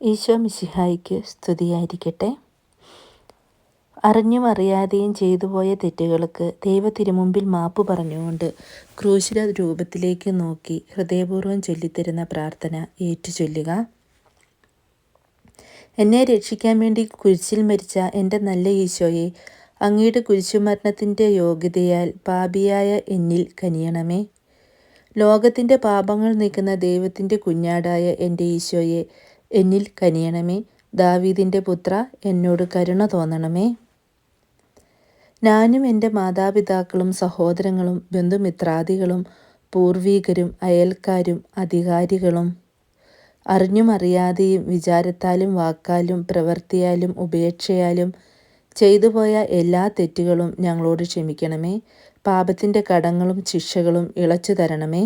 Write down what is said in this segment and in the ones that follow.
ഈശോ മിശിഹായ്ക്ക് സ്തുതിയായിരിക്കട്ടെ. അറിഞ്ഞും അറിയാതെയും ചെയ്തുപോയ തെറ്റുകൾക്ക് ദൈവത്തിരുമുമ്പിൽ മാപ്പ് പറഞ്ഞുകൊണ്ട് ക്രൂശിത രൂപത്തിലേക്ക് നോക്കി ഹൃദയപൂർവ്വം ചൊല്ലിത്തരുന്ന പ്രാർത്ഥന ഏറ്റുചൊല്ലുക. എന്നെ രക്ഷിക്കാൻ വേണ്ടി കുരിശിൽ മരിച്ച എൻ്റെ നല്ല ഈശോയെ, അങ്ങയുടെ കുരിശുമരണത്തിൻ്റെ യോഗ്യതയാൽ പാപിയായ എന്നിൽ കനിയണമേ. ലോകത്തിൻ്റെ പാപങ്ങൾ നീക്കുന്ന ദൈവത്തിൻ്റെ കുഞ്ഞാടായ എൻ്റെ ഈശോയെ, എന്നിൽ കനിയണമേ. ദാവീദിൻ്റെ പുത്ര, എന്നോട് കരുണ തോന്നണമേ. ഞാനും എൻ്റെ മാതാപിതാക്കളും സഹോദരങ്ങളും ബന്ധുമിത്രാദികളും പൂർവീകരും അയൽക്കാരും അധികാരികളും അറിഞ്ഞും അറിയാതെയും വിചാരത്താലും വാക്കാലും പ്രവൃത്തിയാലും ഉപേക്ഷയാലും ചെയ്തുപോയ എല്ലാ തെറ്റുകളും ഞങ്ങളോട് ക്ഷമിക്കണമേ. പാപത്തിൻ്റെ കടങ്ങളും ശിക്ഷകളും ഇളച്ചു തരണമേ.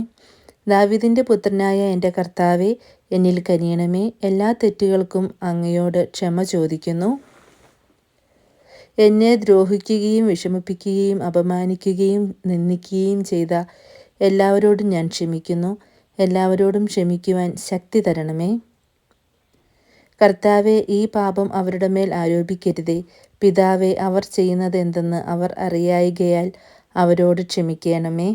ദാവീദിൻ്റെ പുത്രനായ എൻ്റെ കർത്താവേ, എന്നിൽ കനിയണമേ. എല്ലാ തെറ്റുകൾക്കും അങ്ങയോട് ക്ഷമ ചോദിക്കുന്നു. എന്നെ ദ്രോഹിക്കുകയും വിഷമിപ്പിക്കുകയും അപമാനിക്കുകയും നിന്ദിക്കുകയും ചെയ്ത എല്ലാവരോടും ഞാൻ ക്ഷമിക്കുന്നു. എല്ലാവരോടും ക്ഷമിക്കുവാൻ ശക്തി തരണമേ. കർത്താവെ, ഈ പാപം അവരുടെ മേൽ ആരോപിക്കരുതേ. പിതാവേ, അവർ ചെയ്യുന്നത് എന്തെന്ന് അവർ അറിയായ്കയാൽ അവരോട് ക്ഷമിക്കണമേ.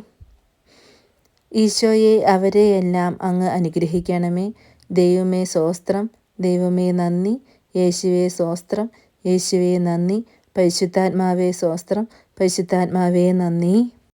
ഈശോയെ, അവരെയെല്ലാം അങ്ങ് അനുഗ്രഹിക്കണമേ. ദൈവമേ സ്തോത്രം, ദൈവമേ നന്ദി. യേശുവേ സ്തോത്രം, യേശുവേ നന്ദി. പരിശുദ്ധാത്മാവേ സ്തോത്രം, പരിശുദ്ധാത്മാവേ നന്ദി.